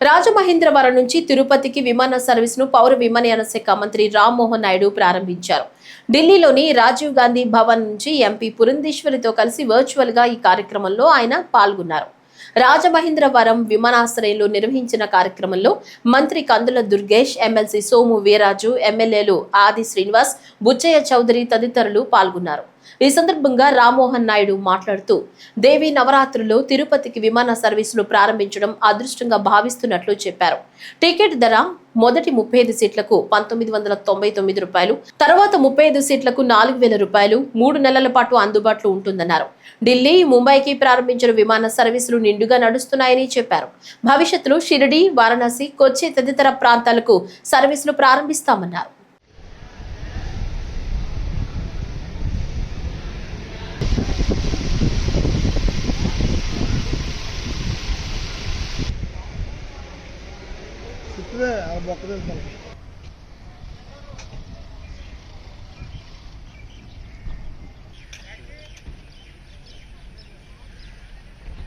రాజమహేంద్రవరం నుంచి తిరుపతికి విమాన సర్వీసును పౌర విమానయాన శాఖ మంత్రి రామ్మోహన్ నాయుడు ప్రారంభించారు. ఢిల్లీలోని రాజీవ్ గాంధీ భవన్ నుంచి ఎంపీ పురంధేశ్వరితో కలిసి వర్చువల్ గా ఈ కార్యక్రమంలో ఆయన పాల్గొన్నారు. రాజమహేంద్రవరం విమానాశ్రయంలో నిర్వహించిన కార్యక్రమంలో మంత్రి కందుల దుర్గేష్, ఎమ్మెల్సీ సోము వీర్రాజు, ఎమ్మెల్యేలు ఆది శ్రీనివాస్, బుచ్చయ్య చౌదరి తదితరులు పాల్గొన్నారు. ఈ సందర్భంగా రామ్మోహన్ నాయుడు మాట్లాడుతూ దేవి నవరాత్రుల్లో తిరుపతికి విమాన సర్వీసులు ప్రారంభించడం అదృష్టంగా భావిస్తున్నట్లు చెప్పారు. టికెట్ ధర మొదటి 35 సీట్లకు 1999 రూపాయలు, తర్వాత 35 సీట్లకు 4000 రూపాయలు 3 నెలల పాటు అందుబాటులో ఉంటుందన్నారు. ఢిల్లీ, ముంబైకి ప్రారంభించిన విమాన సర్వీసులు నిండుగా నడుస్తున్నాయని చెప్పారు. భవిష్యత్తులో షిరిడి, వారణాసి, కొచ్చి తదితర ప్రాంతాలకు సర్వీసులు ప్రారంభిస్తామన్నారు. Sütle, al bakalım.